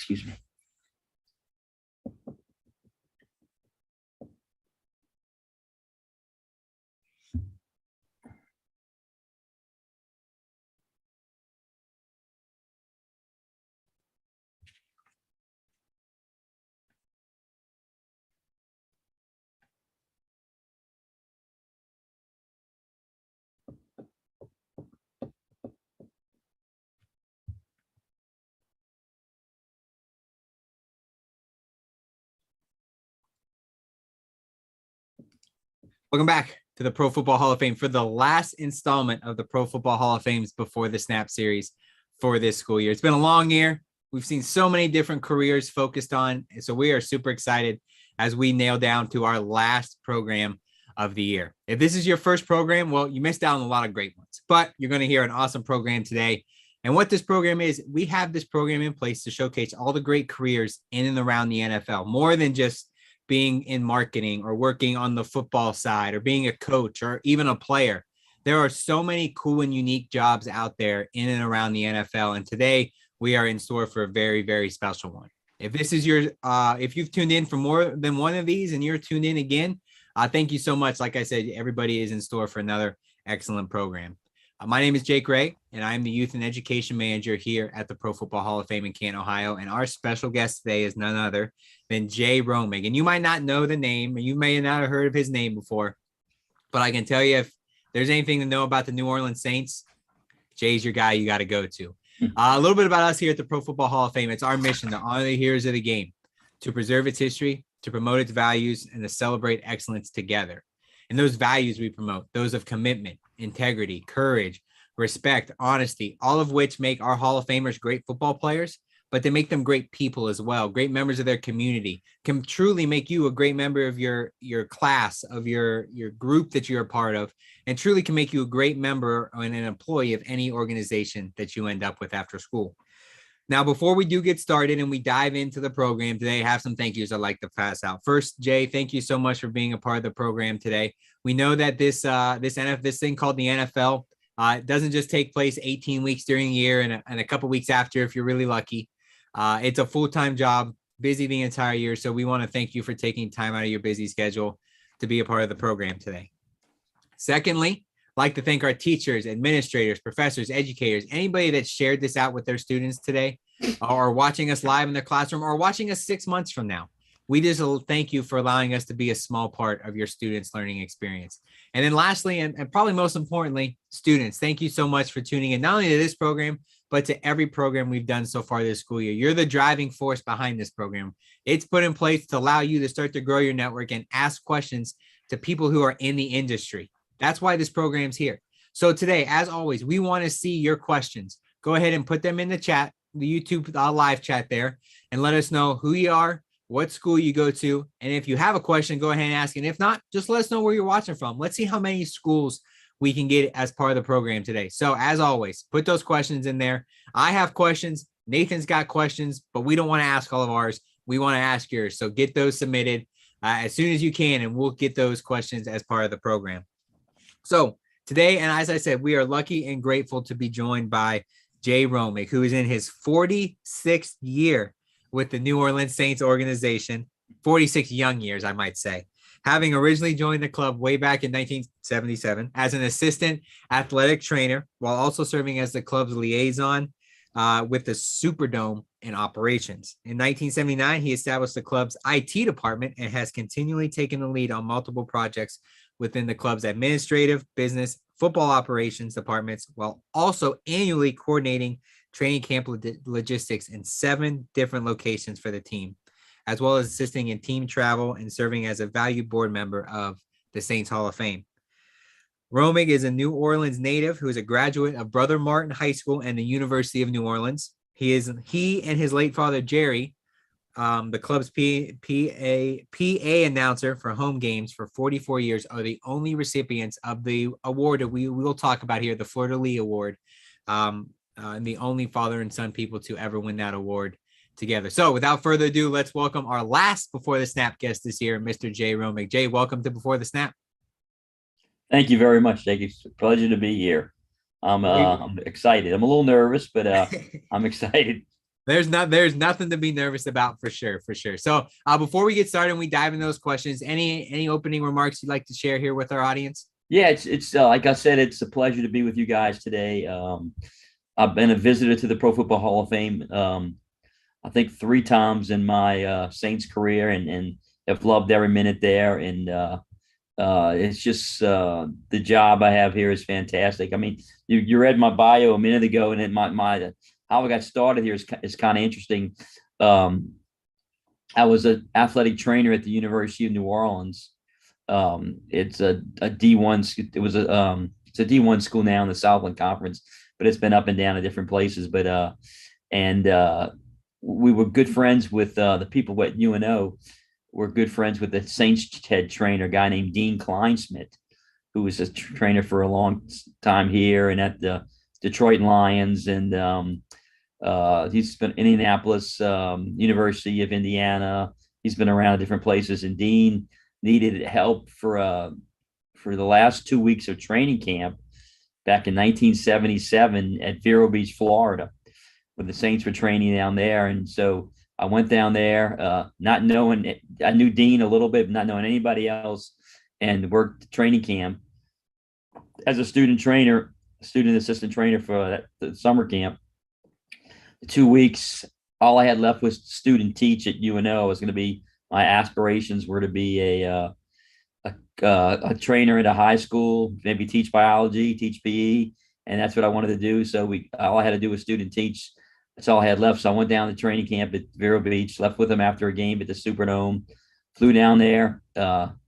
Excuse me. Welcome back to the Pro Football Hall of Fame for the last installment of the Pro Football Hall of Fame's Before the Snap series for this school year. It's been a long year. We've seen so many different careers focused on, so we are super excited as we nail down to our last program of the year. If this is your first program, well, you missed out on a lot of great ones, but you're going to hear an awesome program today. And what this program is, we have this program in place to showcase all the great careers in and around the NFL, more than just being in marketing or working on the football side or being a coach or even a player. There are so many cool and unique jobs out there in and around the NFL. And today we are in store for a very, very special one. If this is your, if you've tuned in for more than one of these and you're tuned in again, thank you so much. Like I said, everybody is in store for another excellent program. My name is Jake Ray, and I'm the Youth and Education Manager here at the Pro Football Hall of Fame in Canton, Ohio. And our special guest today is none other than Jay Romig. And you might not know the name, or you may not have heard of his name before, but I can tell you, if there's anything to know about the New Orleans Saints, Jay's your guy you got to go to. A little bit about us here at the Pro Football Hall of Fame. It's our mission to honor the heroes of the game, to preserve its history, to promote its values, and to celebrate excellence together. And those values we promote, those of commitment, integrity, courage, respect, honesty, all of which make our Hall of Famers great football players, but they make them great people as well, great members of their community, can truly make you a great member of your class, of your group that you're a part of, and truly can make you a great member and an employee of any organization that you end up with after school. Now, before we do get started and we dive into the program today, I have some thank yous I'd like to pass out. First, Jay, thank you so much for being a part of the program today. We know that this thing called the NFL, it doesn't just take place 18 weeks during the year and a couple weeks after if you're really lucky. It's a full-time job, busy the entire year. So we want to thank you for taking time out of your busy schedule to be a part of the program today. Secondly, I'd like to thank our teachers, administrators, professors, educators, anybody that shared this out with their students today or watching us live in their classroom or watching us 6 months from now. We just thank you for allowing us to be a small part of your students' learning experience. And then lastly, and probably most importantly, students, thank you so much for tuning in, not only to this program, but to every program we've done so far this school year. You're the driving force behind this program. It's put in place to allow you to start to grow your network and ask questions to people who are in the industry. That's why this program's here. So today, as always, we want to see your questions. Go ahead and put them in the chat, the YouTube live chat there, and let us know who you are, what school you go to. And if you have a question, go ahead and ask. And if not, just let us know where you're watching from. Let's see how many schools we can get as part of the program today. So as always, put those questions in there. I have questions. Nathan's got questions, but we don't want to ask all of ours. We want to ask yours. So get those submitted as soon as you can, and we'll get those questions as part of the program. So today, and as I said, we are lucky and grateful to be joined by Jay Romig, who is in his 46th year with the New Orleans Saints organization, 46 young years, I might say, having originally joined the club way back in 1977 as an assistant athletic trainer, while also serving as the club's liaison with the Superdome in operations. In 1979, he established the club's IT department and has continually taken the lead on multiple projects within the club's administrative, business, football operations departments, while also annually coordinating training camp logistics in 7 different locations for the team, as well as assisting in team travel and serving as a valued board member of the Saints Hall of Fame. Romig is a New Orleans native who is a graduate of Brother Martin High School and the University of New Orleans. He and his late father, Jerry, the club's PA announcer for home games for 44 years, are the only recipients of the award that we will talk about here, the Fleur-de-Lis Award, and the only father and son people to ever win that award together. So without further ado, let's welcome our last Before the Snap guest this year, Mr. Jay Romig. Jay, welcome to Before the Snap. Thank you very much, Jake. It's a pleasure to be here. I'm excited. I'm a little nervous, but I'm excited. There's nothing to be nervous about for sure, for sure. So before we get started and we dive into those questions, any opening remarks you'd like to share here with our audience? Yeah, it's like I said, it's a pleasure to be with you guys today. I've been a visitor to the Pro Football Hall of Fame. I think 3 times in my Saints career, and have loved every minute there. And it's just the job I have here is fantastic. I mean, you read my bio a minute ago, and then my how I got started here is kind of interesting. Um, I was an athletic trainer at the University of New Orleans. It's a D1. It's a D1 school now in the Southland Conference, but it's been up and down to different places. But and we were good friends with the people at UNO. We're good friends with the Saints head trainer, a guy named Dean Kleinsmith, who was a trainer for a long time here and at the Detroit Lions, and he's been Indianapolis, University of Indiana. He's been around different places, and Dean needed help for the last 2 weeks of training camp back in 1977 at Vero Beach, Florida, when the Saints were training down there. And so I went down there, not knowing, I knew Dean a little bit, but not knowing anybody else, and worked training camp as a student trainer, student assistant trainer for the summer camp. The 2 weeks, all I had left was student teach at UNO. It was going to be, my aspirations were to be a trainer at a high school, maybe teach biology, teach PE, and that's what I wanted to do. So all I had to do was student teach. That's all I had left. So I went down to training camp at Vero Beach, left with him after a game at the Superdome, flew down there,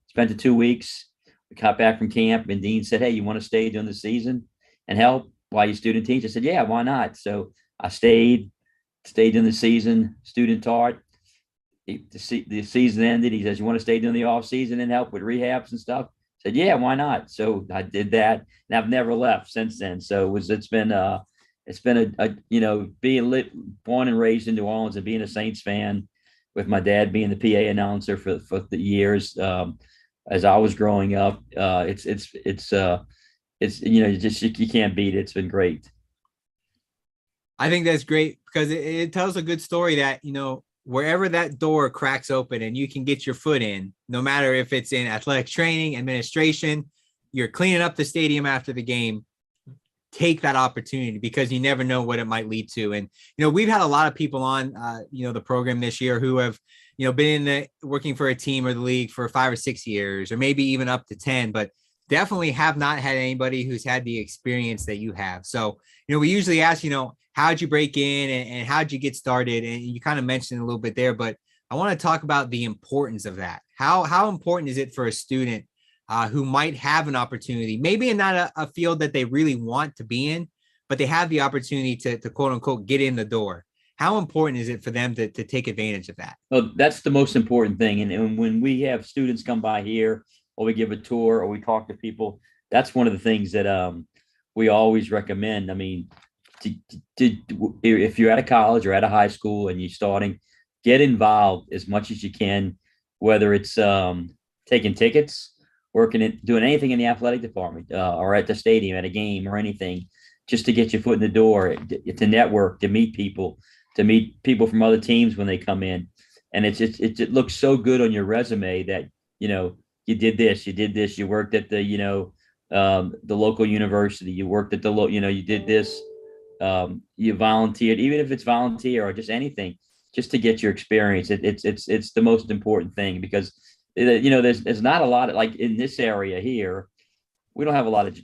spent the 2 weeks. We got back from camp, and Dean said, "Hey, you want to stay during the season and help while you student teach?" I said, "Yeah, why not?" So I stayed in the season, student taught. The season ended. He says, "You want to stay during the off season and help with rehabs and stuff?" I said, "Yeah, why not?" So I did that, and I've never left since then. So it's been being born and raised in New Orleans and being a Saints fan, with my dad being the PA announcer for the years as I was growing up. You can't beat it. It's been great. I think that's great because it tells a good story that, wherever that door cracks open and you can get your foot in, no matter if it's in athletic training, administration, you're cleaning up the stadium after the game, take that opportunity because you never know what it might lead to. And, we've had a lot of people on, the program this year who have, been working for a team or the league for 5 or 6 years, or maybe even up to 10, but definitely have not had anybody who's had the experience that you have. So, we usually ask, how'd you break in and how'd you get started? And you kind of mentioned a little bit there, but I want to talk about the importance of that. How important is it for a student who might have an opportunity, maybe in not a field that they really want to be in, but they have the opportunity to quote unquote, get in the door? How important is it for them to take advantage of that? Well, that's the most important thing. And when we have students come by here, or we give a tour, or we talk to people, that's one of the things that we always recommend. I mean, if you're at a college or at a high school and you're starting, get involved as much as you can, whether it's taking tickets, doing anything in the athletic department, or at the stadium, at a game or anything, just to get your foot in the door, to network, to meet people from other teams when they come in. And it looks so good on your resume that, you did this, you worked at the local university, you worked at you did this, you volunteered, even if it's volunteer or just anything, just to get your experience. It's the most important thing, because there's not a lot of, like, in this area here, we don't have a lot of,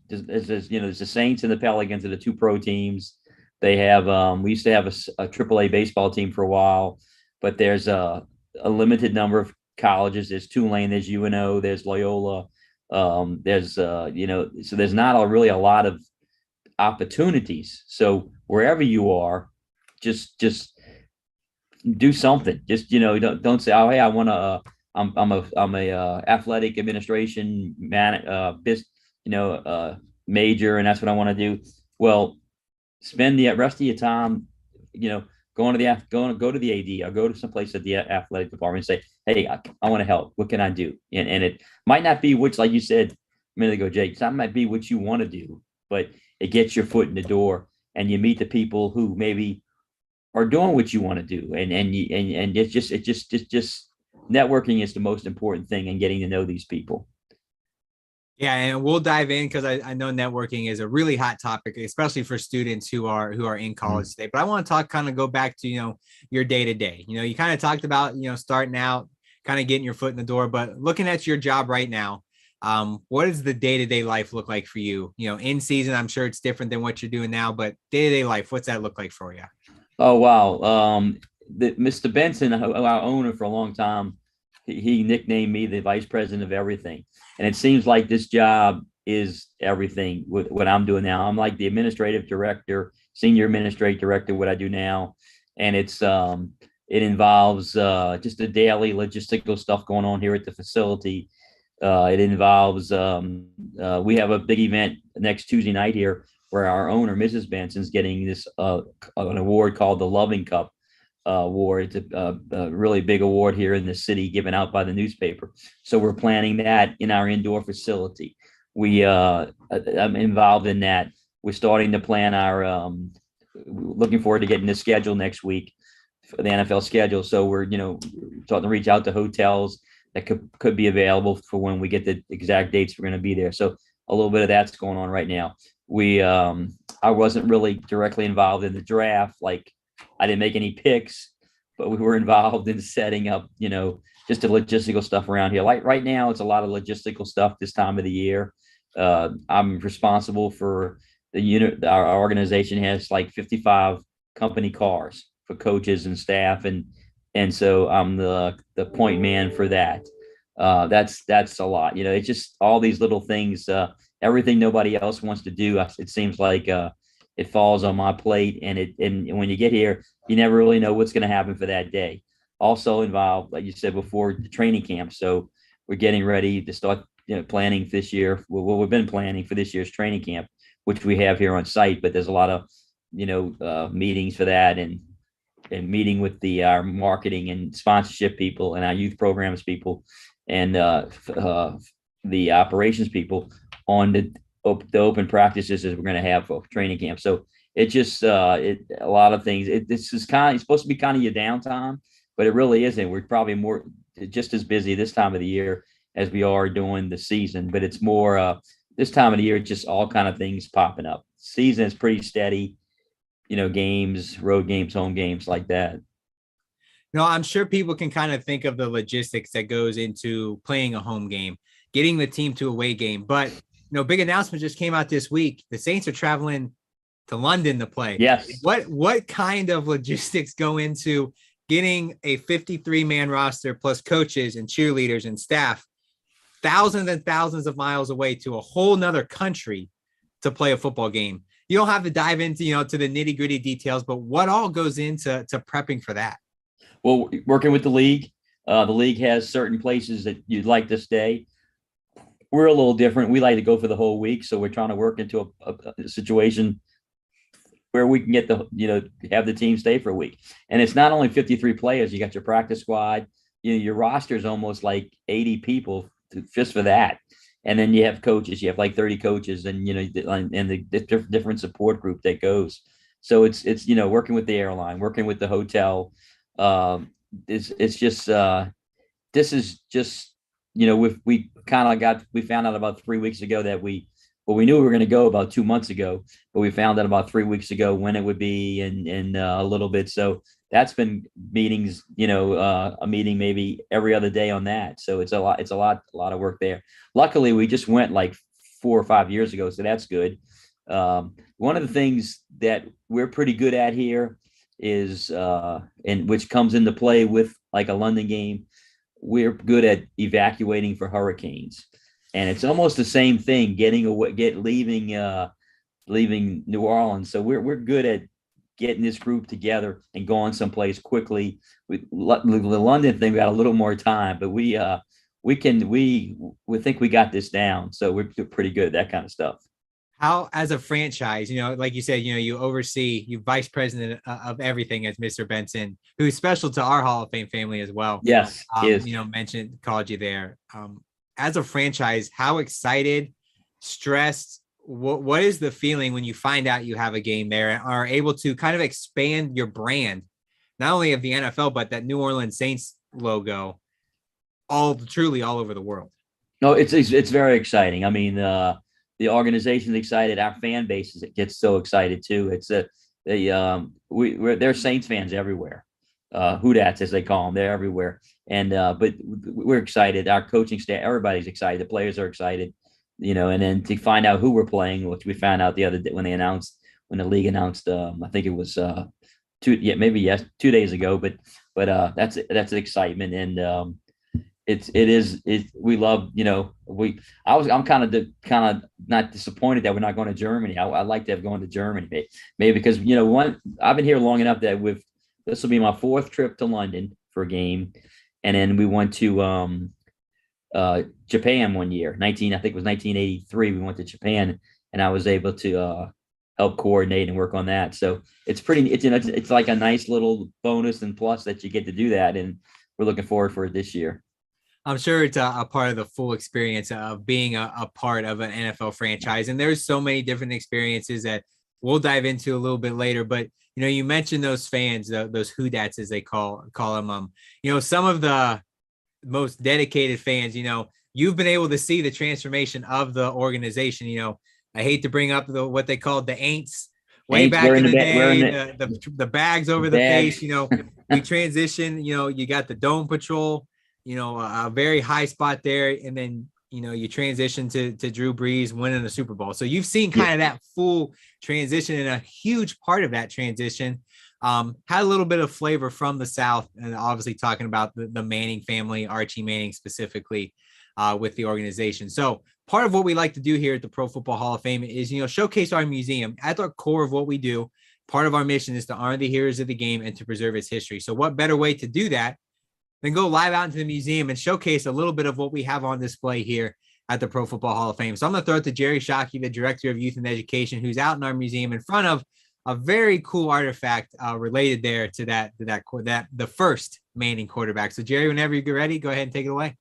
there's the Saints and the Pelicans are the 2 pro teams. They have we used to have a AAA baseball team for a while, but there's a limited number of colleges. There's Tulane, there's UNO, there's Loyola, there's so there's not really a lot of opportunities. So wherever you are, just do something. Just don't say, "Oh, hey, I want to I'm a athletic administration major, and that's what I want to do." Well, spend the rest of your time, going to go to the AD, or go to someplace at the athletic department and say, "Hey, I want to help. What can I do?" And it might not be which, like you said a minute ago, Jake, that might be what you want to do, but it gets your foot in the door, and you meet the people who maybe are doing what you want to do, and it's just networking is the most important thing, and getting to know these people. Yeah, and we'll dive in because I know networking is a really hot topic, especially for students who are in college today. But I want to talk, kind of go back to, your day to day. You kind of talked about, starting out, kind of getting your foot in the door, but looking at your job right now, what does the day to day life look like for you? In season, I'm sure it's different than what you're doing now, but day to day life, what's that look like for you? Oh wow, Mr. Benson, our owner for a long time, he nicknamed me the vice president of everything, and it seems like this job is everything with what I'm doing now. I'm like the administrative director, senior administrative director, what I do now, and it involves just the daily logistical stuff going on here at the facility. It involves we have a big event next Tuesday night here where our owner, Mrs. Benson's getting this an award called the Loving Cup award. It's a really big award here in the city, given out by the newspaper. So we're planning that in our indoor facility. I'm involved in that. We're starting to plan our. Looking forward to getting the schedule next week for the NFL schedule. So we're starting to reach out to hotels that could be available for when we get the exact dates we're going to be there. So a little bit of that's going on right now. I wasn't really directly involved in the draft. Like, I didn't make any picks, but we were involved in setting up, just the logistical stuff around here. Like right now, it's a lot of logistical stuff this time of the year. I'm responsible for the unit. Our organization has like 55 company cars for coaches and staff, and so I'm the point man for that. That's a lot. It's just all these little things. Everything nobody else wants to do. It seems like it falls on my plate, and when you get here, you never really know what's going to happen for that day. Also involved, like you said before, the training camp. So we're getting ready to start, planning this year. Well, we've been planning for this year's training camp, which we have here on site. But there's a lot of, meetings for that, and meeting with our marketing and sponsorship people and our youth programs people, and the operations people on the open practices as we're going to have for training camp. So it just a lot of things. This is it's supposed to be kind of your downtime, but it really isn't. We're probably more just as busy this time of the year as we are during the season, but it's more this time of the year, just all kind of things popping up. Season is pretty steady, games, road games, home games, like that. I'm sure people can kind of think of the logistics that goes into playing a home game, getting the team to away game. But, big announcement just came out this week. The Saints are traveling to London to play. Yes. What kind of logistics go into getting a 53-man roster plus coaches and cheerleaders and staff thousands and thousands of miles away to a whole nother country to play a football game? You don't have to dive into, to the nitty-gritty details, but what all goes into prepping for that? Well, working with the league has certain places that you'd like to stay. We're a little different. We like to go for the whole week, so we're trying to work into a situation where we can get have the team stay for a week. And it's not only 53 players. You got your practice squad. Your roster is almost like 80 people just for that. And then you have coaches. You have like 30 coaches, and and the different support group that goes. So it's working with the airline, working with the hotel. It's just this is just we found out about 3 weeks ago that we knew we were going to go about 2 months ago, but we found out about 3 weeks ago when it would be, and a little bit. So that's been meetings, a meeting maybe every other day on that. So it's a lot of work there. Luckily, we just went like 4 or 5 years ago, so that's good. One of the things that we're pretty good at here is and which comes into play with like a London game, we're good at evacuating for hurricanes. And it's almost the same thing, leaving New Orleans. So we're good at getting this group together and going someplace quickly. The London thing, we got a little more time, but we think we got this down. So we're pretty good at that kind of stuff. How, as a franchise, like you said, you oversee, you vice president of everything as Mr. Benson, who's special to our Hall of Fame family as well. Yes, called you there. As a franchise, how excited, stressed, what is the feeling when you find out you have a game there and are able to kind of expand your brand, not only of the NFL, but that New Orleans Saints logo truly all over the world? No, it's very exciting. I mean, the organization's excited. Our fan base gets so excited too. It's they're Saints fans everywhere. Hoodats as they call them, they're everywhere. And but we're excited. Our coaching staff, everybody's excited. The players are excited, and then to find out who we're playing, which we found out the other day when the league announced. I think it was 2 days ago. But that's an excitement, and we love, I'm kind of not disappointed that we're not going to Germany. I like to have gone to Germany, maybe because I've been here long enough that this will be my fourth trip to London for a game, and then we went to Japan one year. I think it was 1983. We went to Japan, and I was able to help coordinate and work on that. So it's like a nice little bonus and plus that you get to do that, and we're looking forward for it this year. I'm sure it's a part of the full experience of being a part of an NFL franchise. And there's so many different experiences that we'll dive into a little bit later. But, you mentioned those fans, those Hoodats, as they call them. Some of the most dedicated fans, you've been able to see the transformation of the organization. I hate to bring up what they called the Aints way back in the day, the bags over the face. We transitioned, you got the Dome Patrol, a very high spot there. And then, you transition to Drew Brees winning the Super Bowl. So you've seen kind of that full transition, and a huge part of that transition had a little bit of flavor from the South, and obviously talking about the Manning family, Archie Manning specifically, with the organization. So part of what we like to do here at the Pro Football Hall of Fame is, showcase our museum. At the core of what we do, part of our mission is to honor the heroes of the game and to preserve its history. So what better way to do that then go live out into the museum and showcase a little bit of what we have on display here at the Pro Football Hall of Fame. So I'm going to throw it to Jerry Shockey, the Director of Youth and Education, who's out in our museum in front of a very cool artifact related there to the first Manning quarterback. So Jerry, whenever you get ready, go ahead and take it away.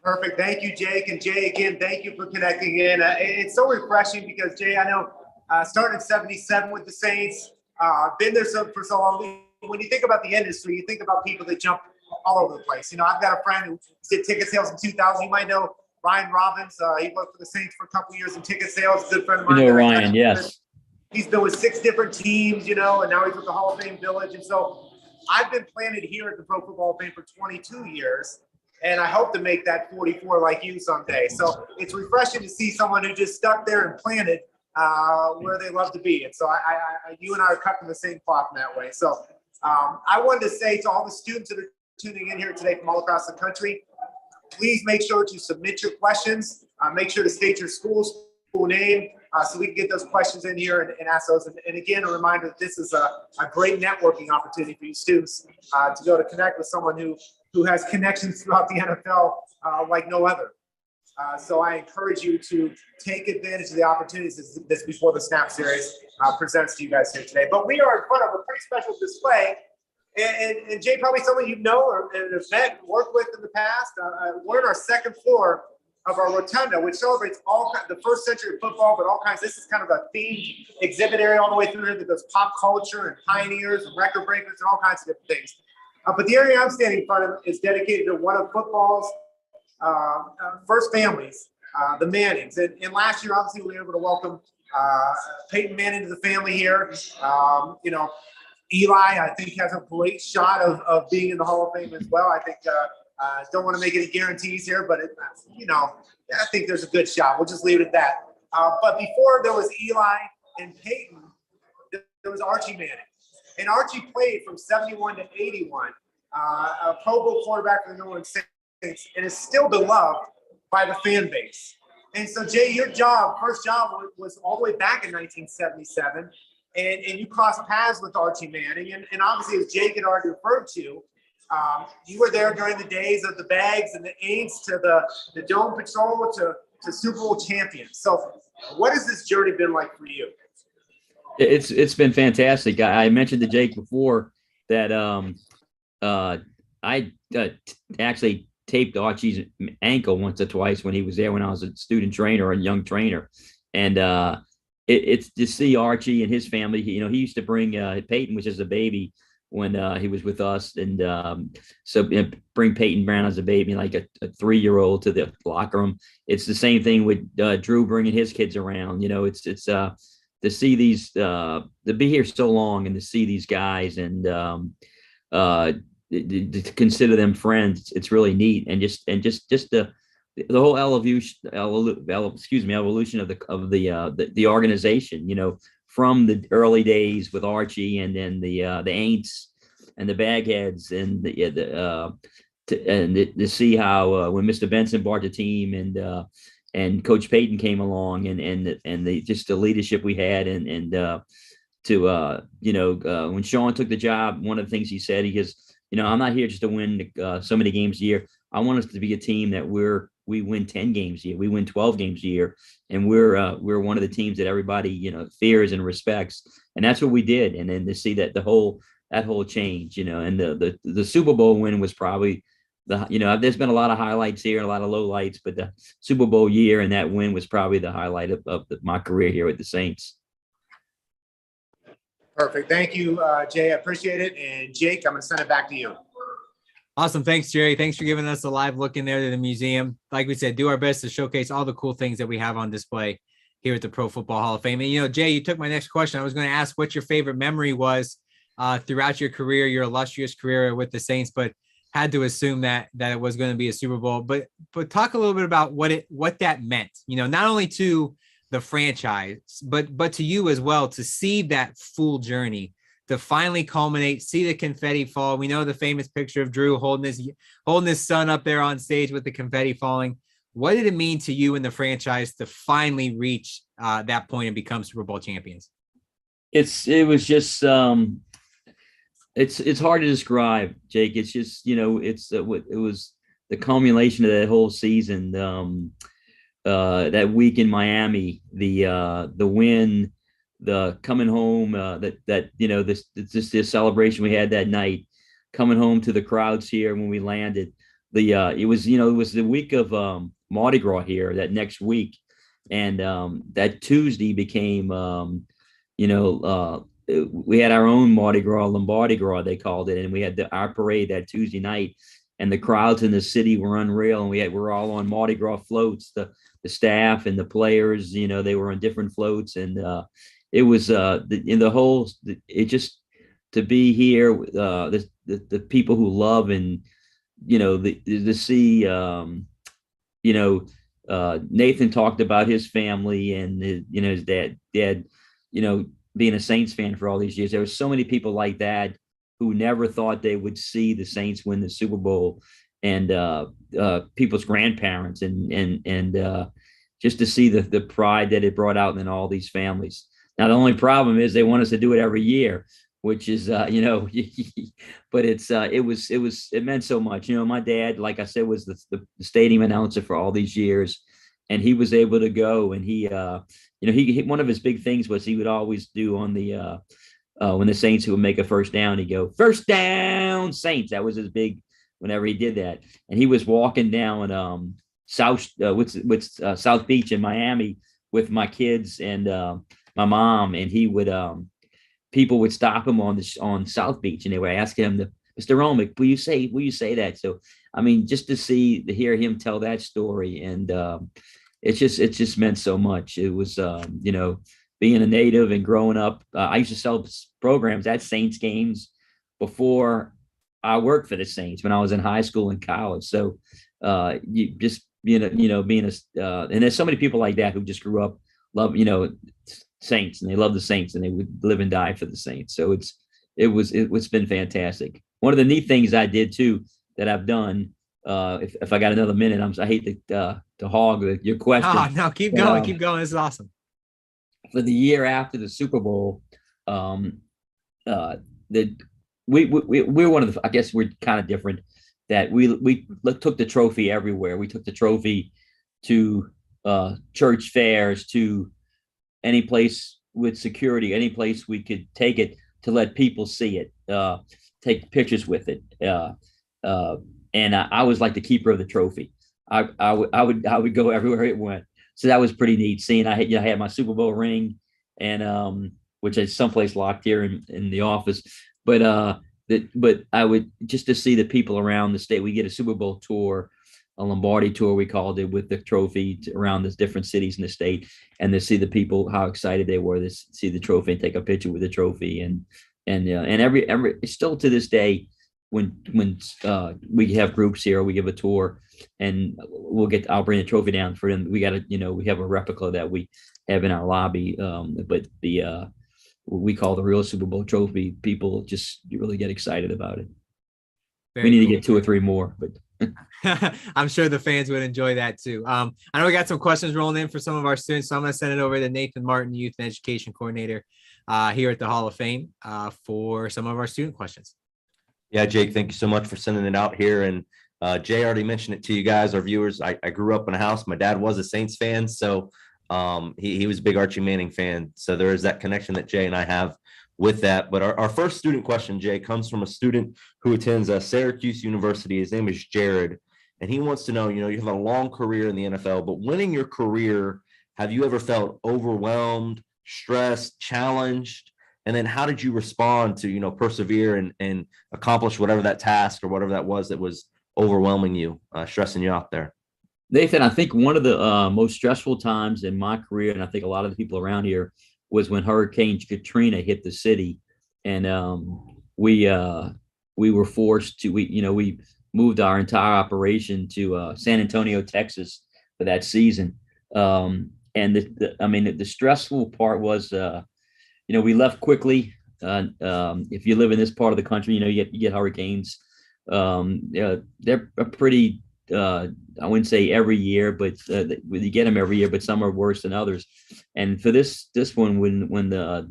Perfect. Thank you, Jake. And Jay, again, thank you for connecting in. It's so refreshing because, Jay, I know started in 77 with the Saints, been there for so long. When you think about the industry, you think about people that jump all over the place. I've got a friend who did ticket sales in 2000. You might know Ryan Robbins. He worked for the Saints for a couple of years in ticket sales. Good friend of mine. Ryan, yes. He's been with 6 different teams, and now he's with the Hall of Fame Village. And so I've been planted here at the Pro Football Hall of Fame for 22 years, and I hope to make that 44 like you someday. So it's refreshing to see someone who just stuck there and planted where they love to be. And so you and I are cut from the same cloth in that way. So I wanted to say to all the students that are tuning in here today from all across the country, please make sure to submit your questions. Make sure to state your school name so we can get those questions in here and ask those. And again, a reminder that this is a great networking opportunity for you students to go to connect with someone who has connections throughout the NFL like no other. So I encourage you to take advantage of the opportunities this Before the Snap series presents to you guys here today. But we are in front of a pretty special display. And Jay, probably someone you know or have met, worked with in the past. We're in our second floor of our rotunda, which celebrates the first century of football, but all kinds. This is kind of a themed exhibit area all the way through here that does pop culture and pioneers and record breakers and all kinds of different things. But the area I'm standing in front of is dedicated to one of football's first families, the Mannings. And last year, obviously, we were able to welcome Peyton Manning to the family here. Eli, I think, has a great shot of being in the Hall of Fame as well. I think, don't want to make any guarantees here, but I think there's a good shot. We'll just leave it at that. But before there was Eli and Peyton, there was Archie Manning. And Archie played from 71 to 81, a Pro Bowl quarterback for the New Orleans Saints, and is still beloved by the fan base. And so, Jay, your first job was all the way back in 1977. And you crossed paths with Archie Manning. And obviously, as Jake had already referred to, you were there during the days of the bags and the Aints to the Dome Patrol to Super Bowl champions. So what has this journey been like for you? It's been fantastic. I mentioned to Jake before that I actually taped Archie's ankle once or twice when he was there when I was a student trainer or a young trainer. And it's to see Archie and his family. He used to bring Peyton, which is a baby, when he was with us, and bring Peyton Brown as a baby, like a 3-year-old, to the locker room. It's the same thing with Drew bringing his kids around. It's to see these to be here so long and to see these guys, and to consider them friends. It's really neat, and just the whole evolution of the organization, from the early days with Archie, and then the Aints and the Bagheads, and to see how when Mr. Benson bought the team, and Coach Payton came along, and just the leadership we had, and when Sean took the job, one of the things he said, he goes, I'm not here just to win so many games a year. I want us to be a team that we win 10 games a year, we win 12 games a year, and we're one of the teams that everybody fears and respects, and that's what we did. And then to see that whole change, and the Super Bowl win was probably there's been a lot of highlights here and a lot of lowlights, but the Super Bowl year and that win was probably the highlight of my career here with the Saints. Perfect. Thank you, Jay. I appreciate it. And Jake, I'm going to send it back to you. Awesome. Thanks, Jerry. Thanks for giving us a live look in there to the museum. Like we said, do our best to showcase all the cool things that we have on display here at the Pro Football Hall of Fame. And, Jay, you took my next question. I was going to ask what your favorite memory was throughout your career, your illustrious career with the Saints, but had to assume that it was going to be a Super Bowl. But talk a little bit about what that meant, not only to the franchise, but to you as well, to see that full journey, to finally culminate, see the confetti fall. We know the famous picture of Drew holding his son up there on stage with the confetti falling. What did it mean to you and the franchise to finally reach that point and become Super Bowl champions? It was just it's hard to describe, Jake. It's just it was the culmination of that whole season. That week in Miami, the win, the coming home, this celebration we had that night, coming home to the crowds here when we landed. It was the week of Mardi Gras here that next week, and that Tuesday became we had our own Mardi Gras, Lombardi Gras they called it, and we had our parade that Tuesday night, and the crowds in the city were unreal, and we're all on Mardi Gras floats. The staff and the players, they were on different floats, and it was it just to be here, the people who love, and to see Nathan talked about his family and his dad being a Saints fan for all these years. There were so many people like that who never thought they would see the Saints win the Super Bowl, and people's grandparents, and just to see the pride that it brought out in all these families. Now, the only problem is they want us to do it every year, which is, but it meant so much. My dad, like I said, was the stadium announcer for all these years, and he was able to go, and he one of his big things was he would always do on the when the Saints would make a first down, he'd go, "First down, Saints." That was his big whenever he did that. And he was walking down South Beach in Miami with my kids and my mom, and he would people would stop him on South Beach, and they would ask him, "Mr. Romig, will you say that?" So I mean, just to hear him tell that story, and it just meant so much. It was being a native and growing up. I used to sell programs at Saints games before I worked for the Saints when I was in high school and college. So you just being and there's so many people like that who just grew up love Saints, and they love the Saints, and they would live and die for the Saints. So it's been fantastic. One of the neat things I did too that I've done. If I got another minute, I hate to hog your question. Oh, no, keep going. Keep going. This is awesome. For the year after the Super Bowl, we're one of the, I guess we're kind of different, that we took the trophy everywhere. We took the trophy to church fairs, to any place with security, any place we could take it to let people see it, take pictures with it. And I was like the keeper of the trophy. I would go everywhere it went. so that was pretty neat seeing. I had my Super Bowl ring, and which is someplace locked here in the office. But but I would just to see the people around the state. We get a Super Bowl tour, a Lombardi tour we called it, with the trophy around the different cities in the state, and to see the people how excited they were to see the trophy and take a picture with the trophy, and every still to this day when we have groups here, we give a tour, and I'll bring the trophy down for them. We got we have a replica that we have in our lobby, but we call the real Super Bowl trophy. People just really get excited about it. We need to get 2 or 3 more, but I'm sure the fans would enjoy that too. I know we got some questions rolling in for some of our students, so I'm going to send it over to Nathan Martin, Youth and Education Coordinator here at the Hall of Fame for some of our student questions. Yeah, Jake, thank you so much for sending it out here. And Jay already mentioned it to you guys, our viewers. I grew up in a house. My dad was a Saints fan, so he was a big Archie Manning fan. So there is that connection that Jay and I have with that. But our first student question, Jay, comes from a student who attends Syracuse University. His name is Jared, and he wants to know, you have a long career in the NFL, but when in your career have you ever felt overwhelmed, stressed, challenged? And then how did you respond to, persevere and accomplish whatever that task or whatever that was overwhelming you, stressing you out there? Nathan, I think one of the most stressful times in my career, and I think a lot of the people around here, was when Hurricane Katrina hit the city, and we were forced to we moved our entire operation to San Antonio, Texas, for that season. And the stressful part was we left quickly. If you live in this part of the country, you get hurricanes. They're a pretty I wouldn't say every year, but you get them every year, but some are worse than others. And for this one, when the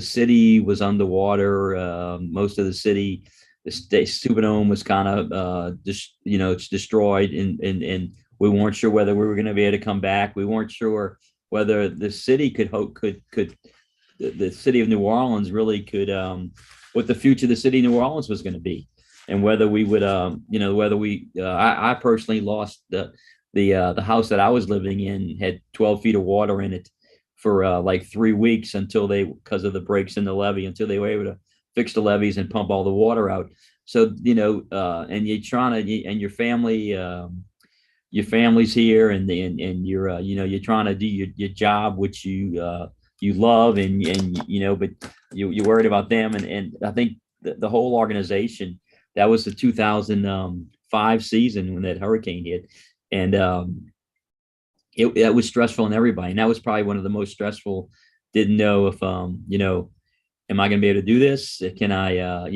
city was underwater, most of the city, the Superdome was kind of it's destroyed, and we weren't sure whether we were going to be able to come back. We weren't sure whether the city the city of New Orleans really could what the future of the city of New Orleans was going to be. And whether we would, I personally lost the house that I was living in had 12 feet of water in it for like 3 weeks because of the breaks in the levee, until they were able to fix the levees and pump all the water out. So, and you're trying to, and your family's here, and you're, you're trying to do your job, which you love, but you're worried about them. And I think the whole organization, that was the 2005 season when that hurricane hit, and it was stressful on everybody. And that was probably one of the most stressful. Didn't know if am I going to be able to do this? Can I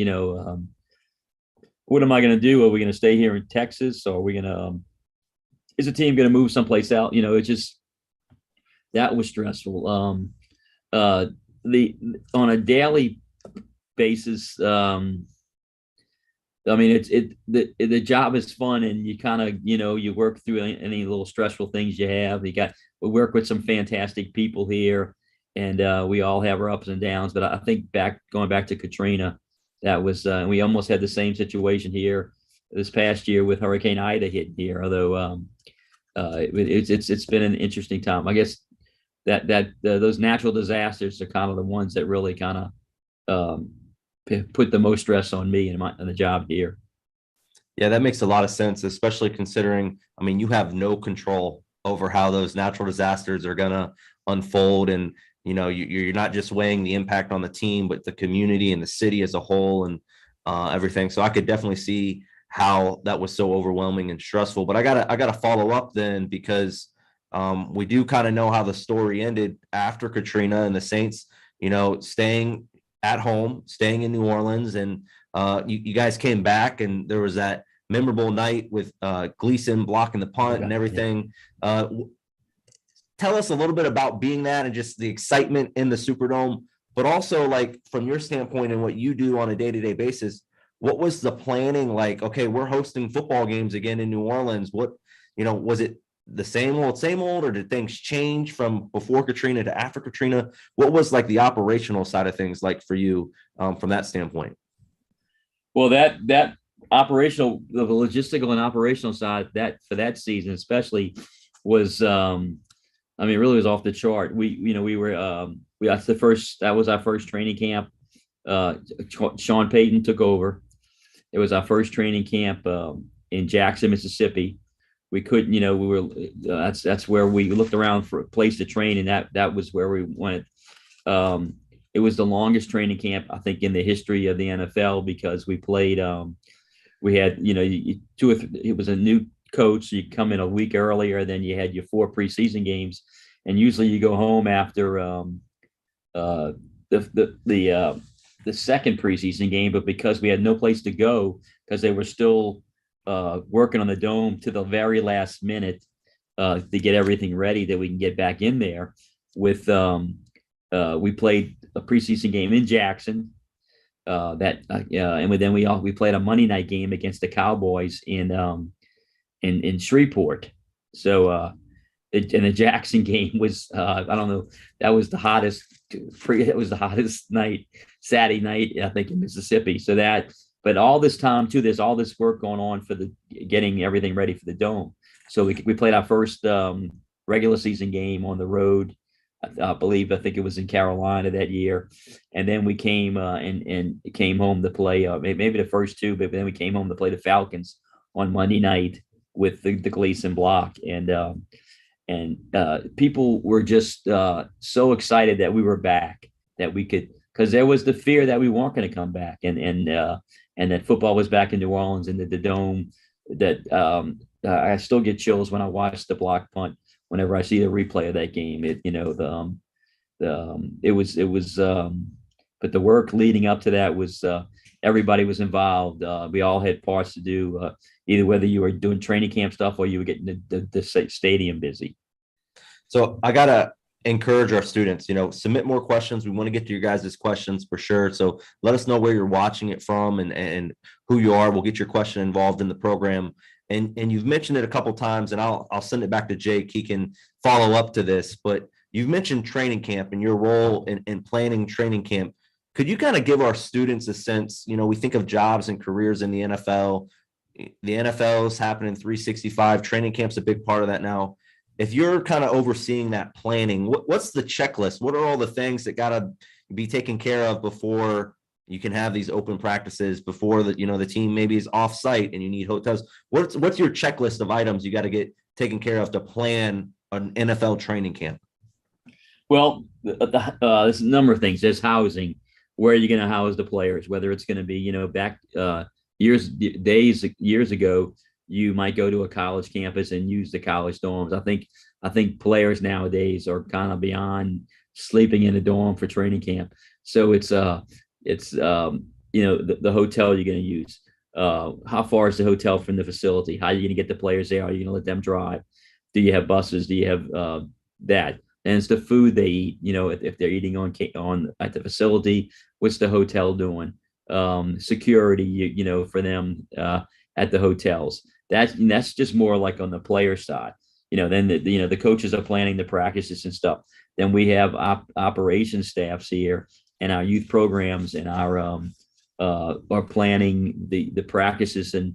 what am I going to do? Are we going to stay here in Texas, or are we going to is the team going to move someplace out? It just, that was stressful. On a daily basis, the job is fun, and you kind of, you work through any little stressful things you have. We work with some fantastic people here, and we all have our ups and downs. But I think going back to Katrina, that was, we almost had the same situation here this past year with Hurricane Ida hitting here. Although it's been an interesting time. I guess those natural disasters are kind of the ones that really kind of put the most stress on me and the job here. Yeah, that makes a lot of sense, especially considering, you have no control over how those natural disasters are going to unfold. And, you're not just weighing the impact on the team, but the community and the city as a whole, and everything. So I could definitely see how that was so overwhelming and stressful. But I gotta follow up then, because we do kind of know how the story ended after Katrina, and the Saints, staying at home, staying in New Orleans, and you guys came back, and there was that memorable night with Gleason blocking the punt and everything. Tell us a little bit about being that and just the excitement in the Superdome, but also, like, from your standpoint and what you do on a day-to-day basis, what was the planning like? Okay, we're hosting football games again in New Orleans. What, was it the same old, or did things change from before Katrina to after Katrina? What was like the operational side of things like for you from that standpoint? Well, that the logistical and operational side that for that season, especially was, I mean, it really was off the chart. We were, that was our first training camp. Uh, Sean Payton took over. It was our first training camp in Jackson, Mississippi. We couldn't, we were, that's where we looked around for a place to train, and that was where we went. Um, it was the longest training camp, I think, in the history of the NFL because we played, we had, it was a new coach. So you come in a week earlier, then you had your 4 preseason games. And usually you go home after uh, the second preseason game, but because we had no place to go, because they were still working on the dome to the very last minute to get everything ready that we can get back in there. We played a preseason game in Jackson. And then we played a Monday night game against the Cowboys in Shreveport. So and the Jackson game was I don't know, that was the hottest night, Saturday night, I think, in Mississippi. But all this time too, there's all this work going on for the getting everything ready for the dome. So we played our first regular season game on the road. I think it was in Carolina that year, and then we came and came home to play maybe the first two, but then we came home to play the Falcons on Monday night with the Gleason block, and people were just so excited that we were back, that we could, because there was the fear that we weren't going to come back, and that football was back in New Orleans and the dome. That I still get chills when I watch the block punt. Whenever I see the replay of that game, but the work leading up to that was everybody was involved. We all had parts to do, either whether you were doing training camp stuff or you were getting the stadium busy. So I gotta encourage our students, submit more questions. We want to get to your guys' questions for sure. So let us know where you're watching it from and who you are. We'll get your question involved in the program. And you've mentioned it a couple of times, and I'll send it back to Jake. He can follow up to this, but you've mentioned training camp and your role in planning training camp. Could you kind of give our students a sense? We think of jobs and careers in the NFL. The NFL is happening 365. Training camp's a big part of that now. If you're kind of overseeing that planning, what's the checklist? What are all the things that got to be taken care of before you can have these open practices, before the team maybe is off site and you need hotels? What's your checklist of items you got to get taken care of to plan an NFL training camp? Well, there's a number of things. There's housing. Where are you going to house the players? Whether it's going to be, back years ago, you might go to a college campus and use the college dorms. I think players nowadays are kind of beyond sleeping in a dorm for training camp. So it's the hotel you're going to use. How far is the hotel from the facility? How are you going to get the players there? Are you going to let them drive? Do you have buses? Do you have that? And it's the food they eat. If they're eating on at the facility, what's the hotel doing? Security, for them at the hotels. That's just more like on the player side. Then the coaches are planning the practices and stuff. Then we have operations staffs here and our youth programs and our are planning the practices, and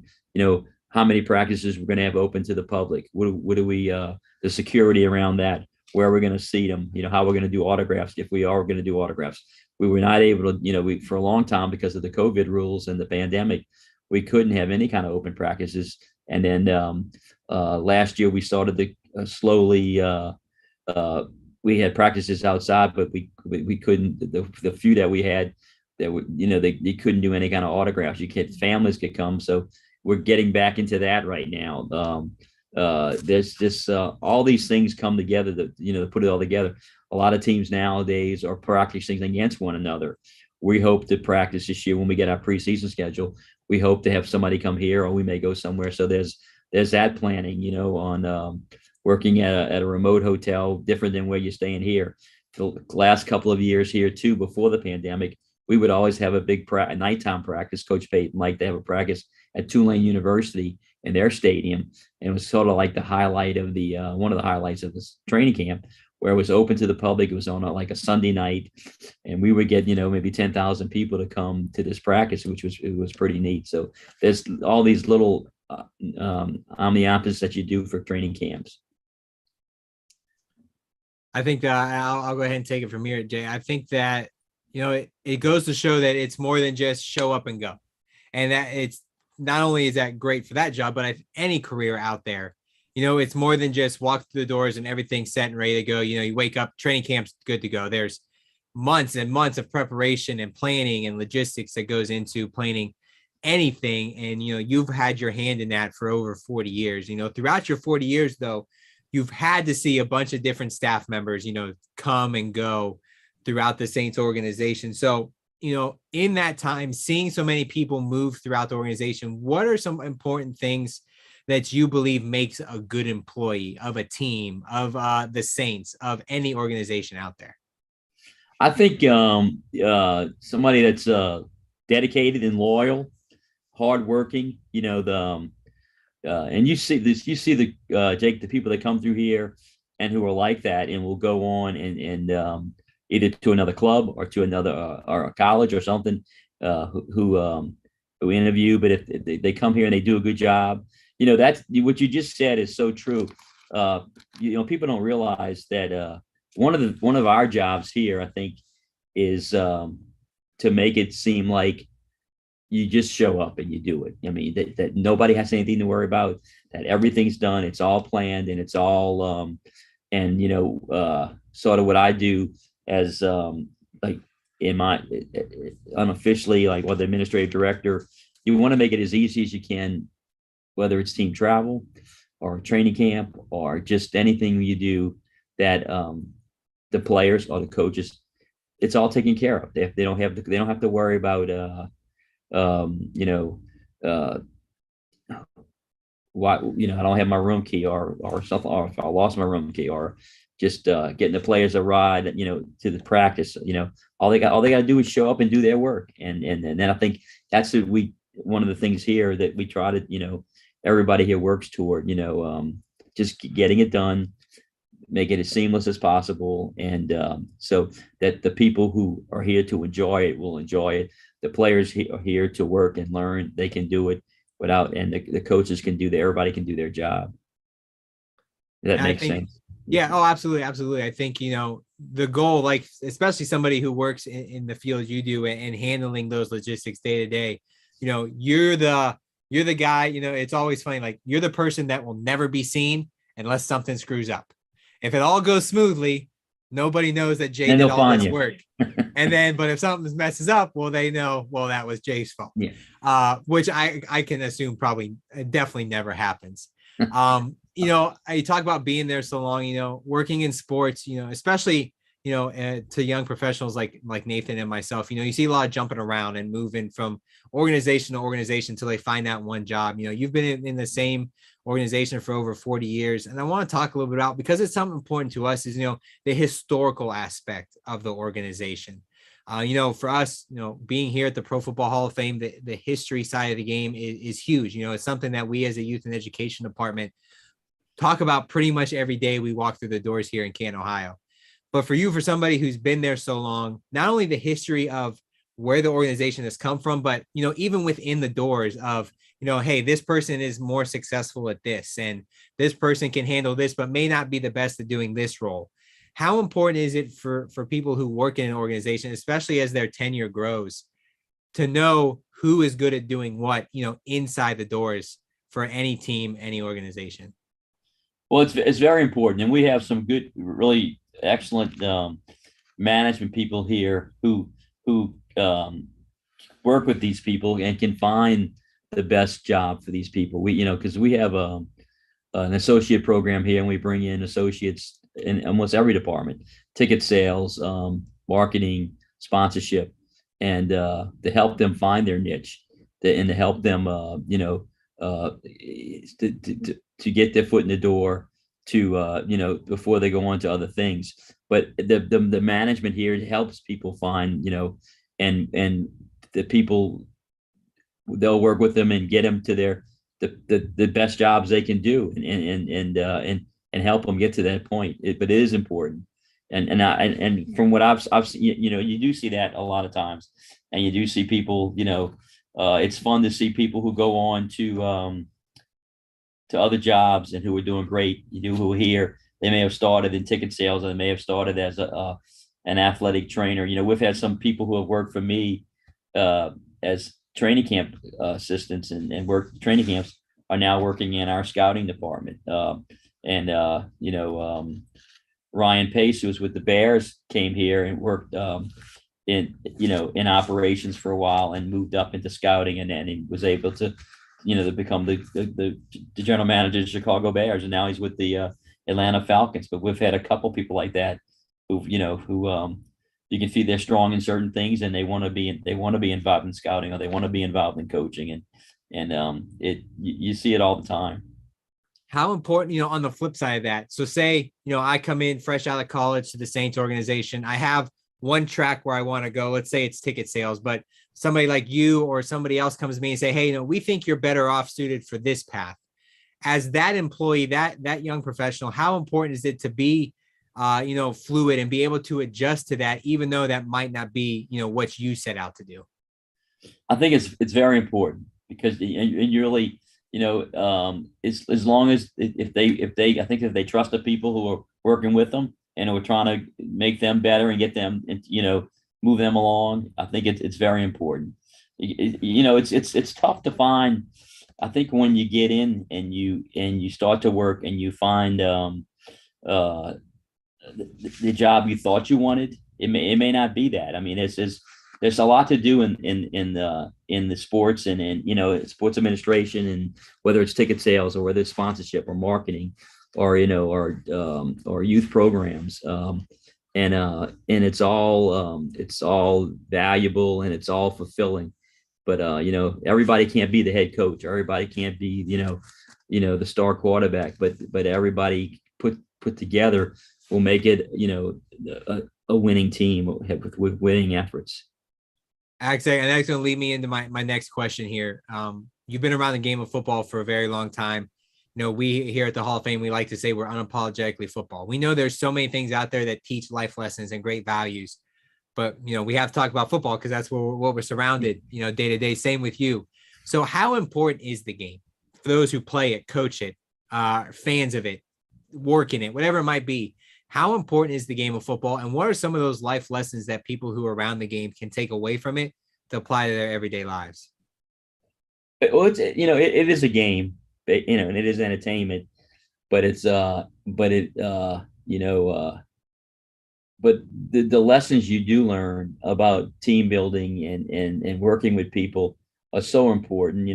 how many practices we're going to have open to the public. What do we the security around that? Where we're going to seat them? How we're going to do autographs if we are going to do autographs. We were not able to, for a long time because of the COVID rules and the pandemic, we couldn't have any kind of open practices. And then last year we started to slowly. We had practices outside, but we couldn't. The few that we had, that were, they couldn't do any kind of autographs. Families could come, so we're getting back into that right now. There's just all these things come together to put it all together. A lot of teams nowadays are practicing against one another. We hope to practice this year when we get our preseason schedule. We hope to have somebody come here, or we may go somewhere. So there's that planning, on working at a remote hotel, different than where you're staying here. The last couple of years here too, before the pandemic, we would always have a big nighttime practice. Coach Payton liked to have a practice at Tulane University in their stadium, and it was sort of like the highlight of one of the highlights of this training camp where it was open to the public. It was on like a Sunday night, and we would get, maybe 10,000 people to come to this practice, it was pretty neat. So there's all these little ambiances that you do for training camps. I think that I'll go ahead and take it from here, Jay. I think that, it goes to show that it's more than just show up and go. And that it's not only is that great for that job, but any career out there, it's more than just walk through the doors and everything's set and ready to go. You wake up, training camp's good to go. There's months and months of preparation and planning and logistics that goes into planning anything. And, you've had your hand in that for over 40 years. Throughout your 40 years, though, you've had to see a bunch of different staff members, come and go throughout the Saints organization. So, in that time, seeing so many people move throughout the organization, what are some important things that you believe makes a good employee of a team, of the Saints, of any organization out there? I think somebody that's dedicated and loyal, hardworking, and you see Jake, the people that come through here and who are like that and will go on and either to another club or to another or a college or something, who interview. But if they come here and they do a good job, that's what you just said is so true. People don't realize that one of our jobs here, I think, is to make it seem like you just show up and you do it. I mean, that nobody has anything to worry about, that everything's done. It's all planned and it's all, sort of what I do as, like in my unofficially, like the administrative director, you want to make it as easy as you can, whether it's team travel or training camp or just anything you do that, the players or the coaches, it's all taken care of. They don't have to worry about, why, I don't have my room key or something, or if I lost my room key, or just getting the players a ride, to the practice. All they got to do is show up and do their work. And then I think that's one of the things here that we try to, everybody here works toward, just getting it done, make it as seamless as possible. And so that the people who are here to enjoy it will enjoy it. The players are here to work and learn. They can do it and the coaches can everybody can do their job. That makes sense. Yeah. Oh, absolutely. Absolutely. I think, the goal, like, especially somebody who works in the field you do and handling those logistics day to day, you're the guy, it's always funny. Like, you're the person that will never be seen unless something screws up. If it all goes smoothly, nobody knows that Jay did all this work. And then, but if something messes up, well, they know, well, that was Jay's fault. Yeah. Which I can assume probably definitely never happens. I talk about being there so long, working in sports, especially, to young professionals like Nathan and myself, you see a lot of jumping around and moving from organization to organization until they find that one job. You've been in the same organization for over 40 years. And I want to talk a little bit about, because it's something important to us, is, the historical aspect of the organization. For us, being here at the Pro Football Hall of Fame, the history side of the game is huge. It's something that we as a youth and education department talk about pretty much every day we walk through the doors here in Canton, Ohio. But for somebody who's been there so long, not only the history of where the organization has come from, but, even within the doors of, hey, this person is more successful at this, and this person can handle this, but may not be the best at doing this role. How important is it for people who work in an organization, especially as their tenure grows, to know who is good at doing what, inside the doors for any team, any organization? Well, it's very important. And we have some good, really excellent management people here who work with these people and can find the best job for these people. Because we have an associate program here, and we bring in associates in almost every department: ticket sales, marketing, sponsorship, and to help them find their niche, and to help them, to get their foot in the door, to before they go on to other things. But the management here helps people find, and the people, they'll work with them and get them to the best jobs they can do, and and help them get to that point. But it is important. And from what I've seen, you do see that a lot of times, and you do see people, it's fun to see people who go on to other jobs and who are doing great. Who are here, they may have started in ticket sales, and they may have started as an athletic trainer. We've had some people who have worked for me as training camp assistants and work training camps are now working in our scouting department. Ryan Pace, who was with the Bears, came here and worked in operations for a while and moved up into scouting, and then he was able to to become the general manager of Chicago Bears, and now he's with the Atlanta Falcons. But we've had a couple people like that who you can see they're strong in certain things, and they want to be involved in scouting, or they want to be involved in coaching, and you see it all the time. How important, on the flip side of that. So say, I come in fresh out of college to the Saints organization. I have one track where I want to go. Let's say it's ticket sales, but somebody like you or somebody else comes to me and say, hey, we think you're better off suited for this path. As that employee, that young professional, how important is it to be, fluid and be able to adjust to that, even though that might not be, what you set out to do? I think it's very important, because you really, it's, as long as if they trust the people who are working with them and who are trying to make them better and get them, move them along. I think it's very important. It's tough to find. I think when you get in and you start to work and you find the job you thought you wanted, it may not be that. I mean, there's a lot to do in the sports and in sports administration, and whether it's ticket sales or whether it's sponsorship or marketing or or youth programs, and it's all valuable and it's all fulfilling. But everybody can't be the head coach. Everybody can't be the star quarterback. But everybody put together will make it a winning team with winning efforts. Actually, and that's going to lead me into my next question here. You've been around the game of football for a very long time. We here at the Hall of Fame, we like to say we're unapologetically football. We know there's so many things out there that teach life lessons and great values, but we have to talk about football because that's what we're surrounded, day to day. Same with you. So how important is the game for those who play it, coach it, fans of it, work in it, whatever it might be? How important is the game of football, and what are some of those life lessons that people who are around the game can take away from it to apply to their everyday lives? Well, it is a game, and it is entertainment, but but the lessons you do learn about team building and working with people are so important.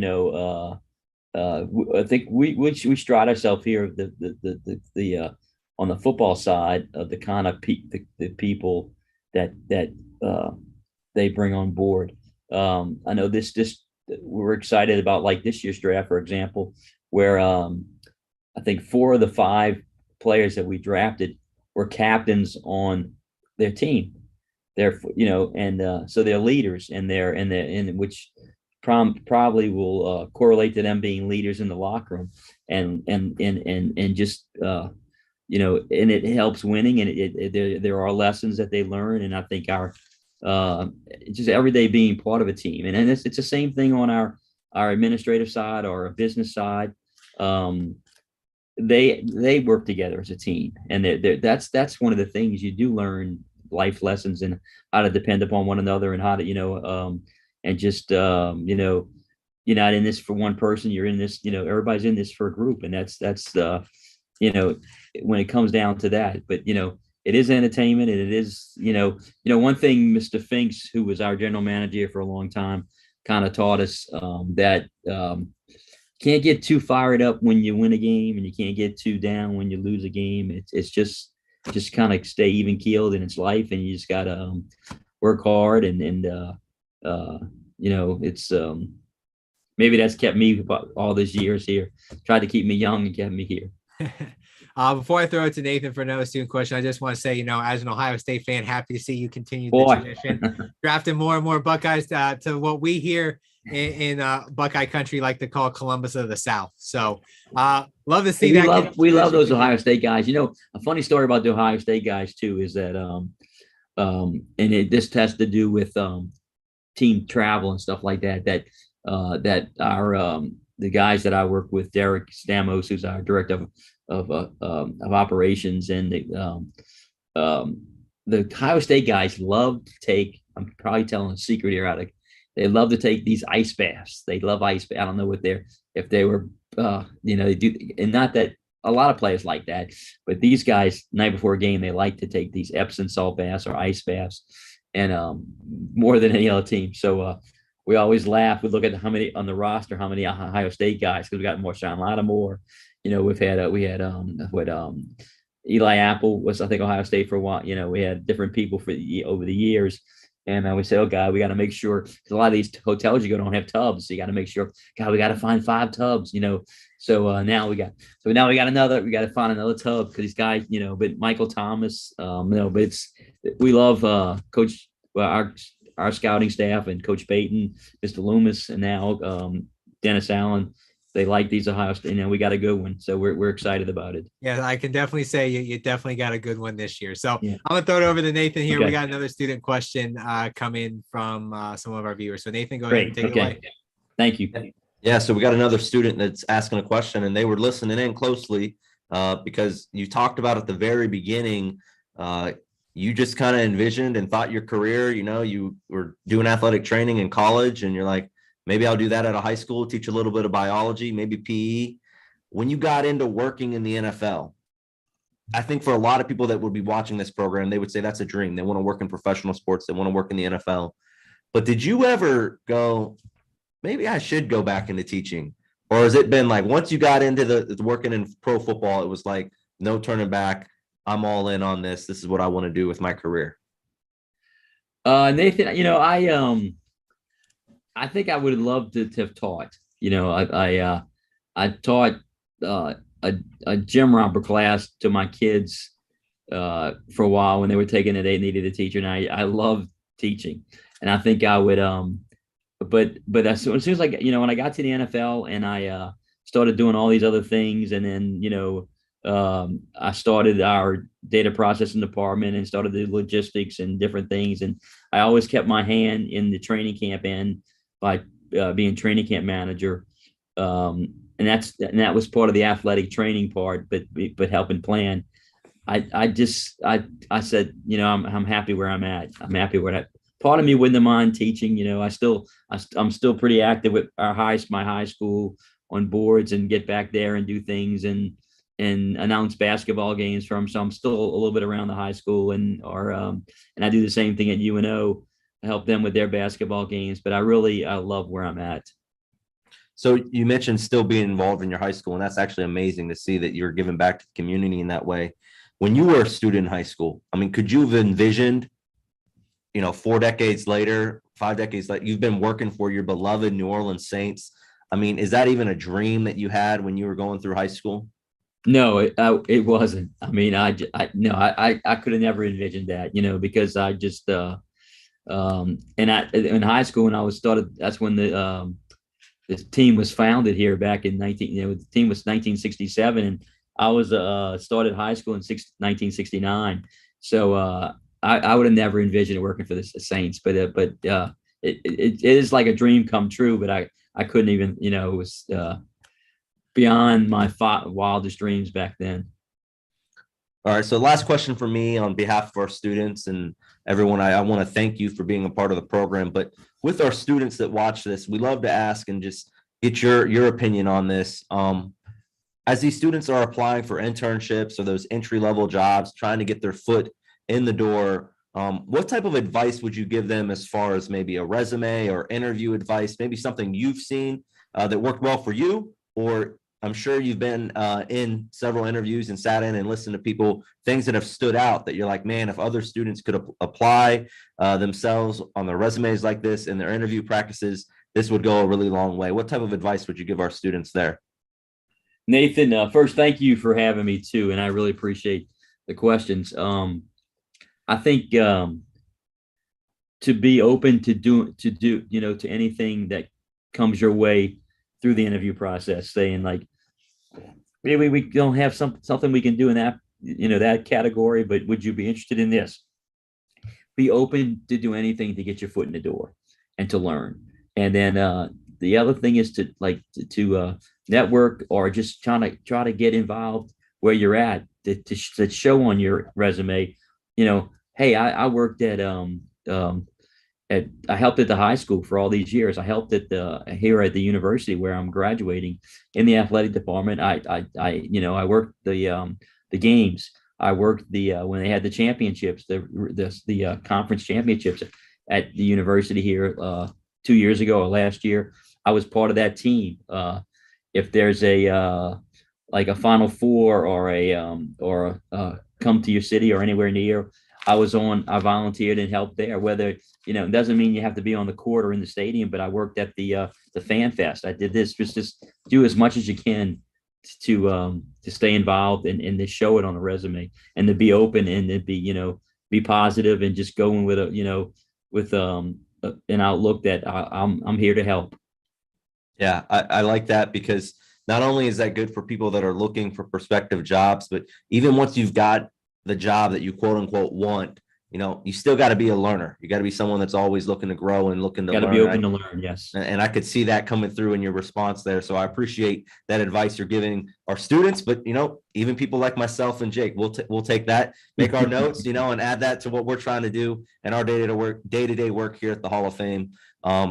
I think we stride ourselves here of the on the football side of the kind of the people that they bring on board. I know this we're excited about, like this year's draft, for example, where I think 4 of the 5 players that we drafted were captains on their team. They're so they're leaders, and which probably will correlate to them being leaders in the locker room, and just and it helps winning, and there are lessons that they learn, and I think our just every day being part of a team, and it's the same thing on our administrative side or a business side. They work together as a team, and that's one of the things you do learn, life lessons, and how to depend upon one another, and how to and just you're not in this for one person, you're in this, everybody's in this for a group, and that's when it comes down to that. But it is entertainment, and it is one thing Mr. Finks, who was our general manager for a long time, kind of taught us that can't get too fired up when you win a game, and you can't get too down when you lose a game. It's just kind of stay even keeled in its life, and you just gotta work hard, and it's maybe that's kept me all these years here, tried to keep me young and kept me here. Before I throw it to Nathan for another student question, I just want to say, as an Ohio State fan, happy to see you continue the tradition, drafting more and more Buckeyes to what we hear in Buckeye country like to call Columbus of the South. So love to see that. We love those Ohio State guys. You know, a funny story about the Ohio State guys too is that this has to do with team travel and stuff like that. That our the guys that I work with, Derek Stamos, who's our director of operations, and the Ohio State guys love to take. I'm probably telling a secret here. They love to take these ice baths. They love ice baths. I don't know what if they were, they do, and not that a lot of players like that, but these guys night before a game, they like to take these Epsom salt baths or ice baths, and more than any other team. So we always laugh. We look at how many on the roster, how many Ohio State guys, because we got Marshawn Lattimore. You know, we had Eli Apple was, I think, Ohio State for a while. You know, we had different people over the years. And we said, oh, God, we got to make sure, because a lot of these hotels you go don't have tubs. So you got to make sure, God, we got to find 5 tubs, you know. So now we got to find another tub because these guys, you know, but Michael Thomas, but we love Coach, our scouting staff and Coach Payton, Mr. Loomis, and now Dennis Allen. They like these Ohio State, and we got a good one. So we're excited about it. Yeah, I can definitely say you definitely got a good one this year. So yeah. I'm gonna throw it over to Nathan here. Okay. We got another student question come in from some of our viewers. So Nathan, go ahead and take it away. Thank you. Yeah, so we got another student that's asking a question, and they were listening in closely because you talked about at the very beginning, you just kind of envisioned and thought your career, you know, you were doing athletic training in college, and you're like, maybe I'll do that at a high school, teach a little bit of biology, maybe PE. When you got into working in the NFL, I think for a lot of people that would be watching this program, they would say that's a dream. They want to work in professional sports. They want to work in the NFL. But did you ever go, maybe I should go back into teaching? Or has it been like, once you got into the working in pro football, it was like, no turning back. I'm all in on this. This is what I want to do with my career. Nathan, you know, I think I would love to have taught. You know, I taught a gym romper class to my kids for a while when they were taking it. They needed a teacher, and I love teaching. And I think I would. But as soon as like, you know, when I got to the NFL and I started doing all these other things, and then, you know, I started our data processing department and started the logistics and different things. And I always kept my hand in the training camp end by being training camp manager. And that was part of the athletic training part, but helping plan. I said, you know, I'm happy where I'm at. I'm happy where that. Part of me wouldn't have mind teaching. You know, I'm still pretty active with my high school on boards and get back there and do things and announce basketball games for them. So I'm still a little bit around the high school and I do the same thing at UNO. I help them with their basketball games, but I love where I'm at. So you mentioned still being involved in your high school, and that's actually amazing to see that you're giving back to the community in that way. When you were a student in high school, I mean, could you have envisioned, you know, 4 decades later, 5 decades later, you've been working for your beloved New Orleans Saints? I mean, is that even a dream that you had when you were going through high school? No, it wasn't. I mean, I could have never envisioned that, you know, because I just in high school when I was started, that's when this team was founded here back in the team was 1967, and I was started high school in 1969. So I would have never envisioned working for the Saints, but it is like a dream come true. But I couldn't even, you know, it was beyond my wildest dreams back then. All right. So last question for me on behalf of our students and everyone, I want to thank you for being a part of the program. But with our students that watch this, we love to ask and just get your opinion on this. As these students are applying for internships or those entry-level jobs, trying to get their foot in the door, what type of advice would you give them as far as maybe a resume or interview advice, maybe something you've seen that worked well for you? Or I'm sure you've been in several interviews and sat in and listened to people, things that have stood out that you're like, man, if other students could apply themselves on their resumes like this in their interview practices, this would go a really long way. What type of advice would you give our students there? Nathan, first, thank you for having me too. And I really appreciate the questions. I think to be open to do, you know, to anything that comes your way through the interview process, saying like, maybe we don't have something we can do in that, that category, but would you be interested in this? Be open to do anything to get your foot in the door and to learn. And then the other thing is to network, or just try to get involved where you're at, to show on your resume, hey, I worked I helped at the high school for all these years. I helped here at the university where I'm graduating in the athletic department. I worked the games. I worked when they had the championships, the conference championships at the university here 2 years ago or last year. I was part of that team. If there's like a Final Four or a come to your city or anywhere near, I volunteered and helped there. Whether, it doesn't mean you have to be on the court or in the stadium, but I worked at the Fan Fest. I did this, just do as much as you can to stay involved and to show it on the resume, and to be open, and to be positive, and just going with with an outlook that I'm here to help. Yeah, I like that, because not only is that good for people that are looking for prospective jobs, but even once you've got the job that you quote unquote want, you still got to be a learner. You got to be someone that's always looking to grow and looking to learn. Got to be open to learn. Yes. And I could see that coming through in your response there. So I appreciate that advice you're giving our students, but even people like myself and Jake, we'll take that, make our notes, and add that to what we're trying to do and our day-to-day work here at the Hall of Fame.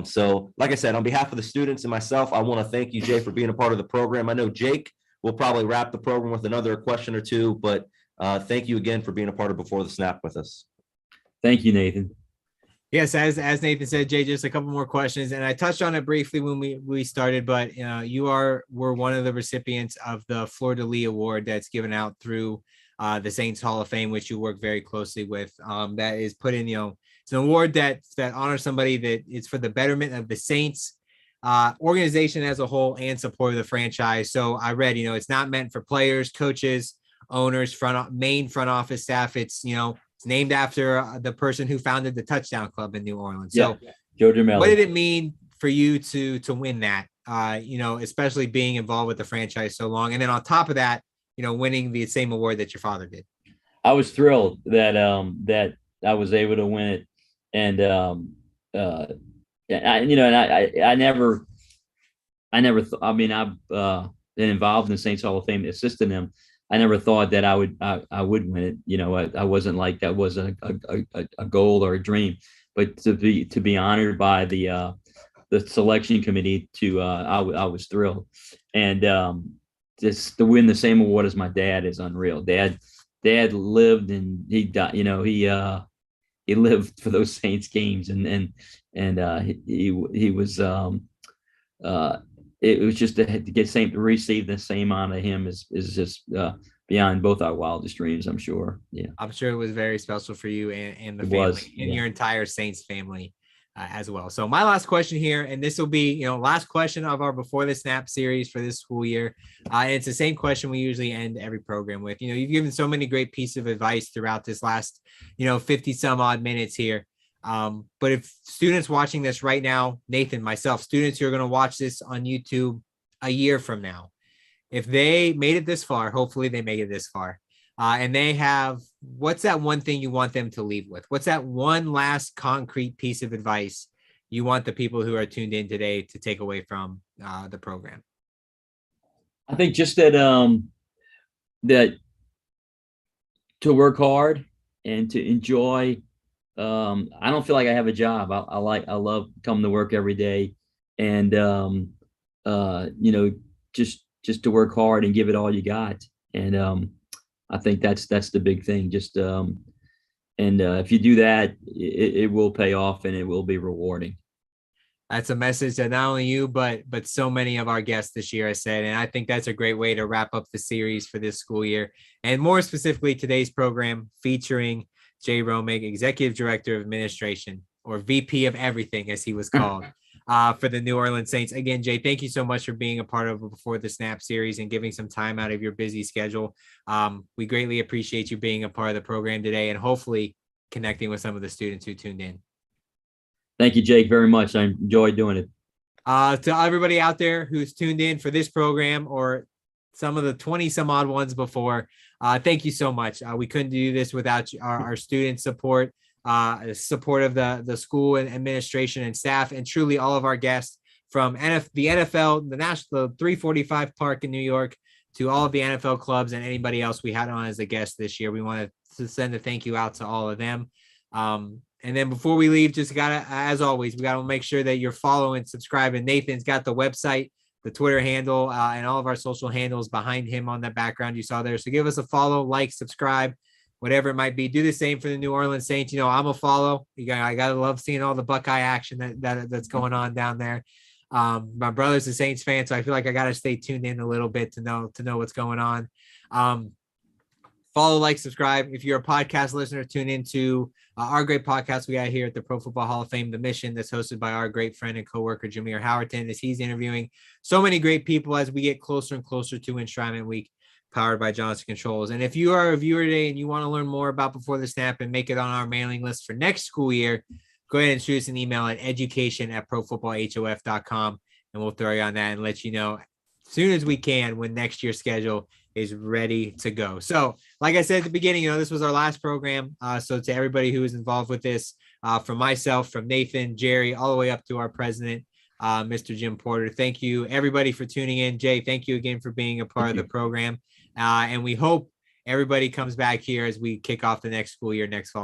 So like I said, on behalf of the students and myself, I want to thank you, Jay, for being a part of the program. I know Jake will probably wrap the program with another question or two, but thank you again for being a part of Before the Snap with us. Thank you, Nathan. Yes, as Nathan said, Jay, just a couple more questions, and I touched on it briefly when we started, but you were one of the recipients of the Fleur de Lis Award that's given out through the Saints Hall of Fame, which you work very closely with. That is put in, it's an award that honors somebody that is for the betterment of the Saints organization as a whole and support of the franchise. So I read, it's not meant for players, coaches, owners, main front office staff. It's it's named after the person who founded the Touchdown Club in New Orleans. So Joe Gemelli. What did it mean for you to win that? Especially being involved with the franchise so long, and then on top of that, winning the same award that your father did. I was thrilled that I was able to win it, and I never thought. I mean, I've been involved in the Saints Hall of Fame, assisting them. I never thought that I would win it. I wasn't like that was a goal or a dream, but to be honored by the selection committee, I was thrilled, and just to win the same award as my dad is unreal. Dad lived, and he died. He lived for those Saints games, and he was it was just to receive the same honor of him is just beyond both our wildest dreams, I'm sure. Yeah, I'm sure it was very special for you and the family and your entire Saints family as well. So my last question here, and this will be last question of our Before the Snap series for this school year. It's the same question we usually end every program with. You've given so many great pieces of advice throughout this last 50 some odd minutes here. But if students watching this right now, Nathan, myself, students who are going to watch this on YouTube a year from now, if they made it this far, hopefully they make it this far, and they have, what's that one thing you want them to leave with? What's that one last concrete piece of advice you want the people who are tuned in today to take away from the program? I think just that to work hard and to enjoy. I don't feel like I have a job. I love coming to work every day, and just to work hard and give it all you got. And I think that's the big thing. Just if you do that, it will pay off, and it will be rewarding. That's a message that not only you, but so many of our guests this year have said. And I think that's a great way to wrap up the series for this school year, and more specifically today's program featuring Jay Romig, Executive Director of Administration, or VP of Everything, as he was called, for the New Orleans Saints. Again, Jay, thank you so much for being a part of Before the Snap series and giving some time out of your busy schedule. We greatly appreciate you being a part of the program today, and hopefully connecting with some of the students who tuned in. Thank you, Jake, very much. I enjoyed doing it. To everybody out there who's tuned in for this program or some of the 20 some odd ones before, thank you so much. We couldn't do this without our student support, support of the school and administration and staff, and truly all of our guests from the NFL, the National 345 Park in New York, to all of the NFL clubs and anybody else we had on as a guest this year. We want to send a thank you out to all of them. And then before we leave, just gotta, as always, we gotta make sure that you're following, subscribing. Nathan's got the website, the Twitter handle, and all of our social handles behind him on that background you saw there. So give us a follow, like, subscribe, whatever it might be. Do the same for the New Orleans Saints. I'm a follow. I gotta love seeing all the Buckeye action that's going on down there. My brother's a Saints fan, so I feel like I gotta stay tuned in a little bit to know what's going on. Follow, like, subscribe. If you're a podcast listener, tune into our great podcast we got here at the Pro Football Hall of Fame, The Mission, that's hosted by our great friend and coworker, Jameer Howerton, as he's interviewing so many great people as we get closer and closer to Enshrinement Week, powered by Johnson Controls. And if you are a viewer today and you want to learn more about Before the Snap and make it on our mailing list for next school year, go ahead and shoot us an email at education@profootballhof.com, and we'll throw you on that and let you know as soon as we can when next year's schedule is ready to go. So like I said at the beginning, this was our last program. So to everybody who was involved with this, from myself, from Nathan, Jerry, all the way up to our president, Mr. Jim Porter, thank you everybody for tuning in. Jay, thank you again for being a part of the program. And we hope everybody comes back here as we kick off the next school year next fall.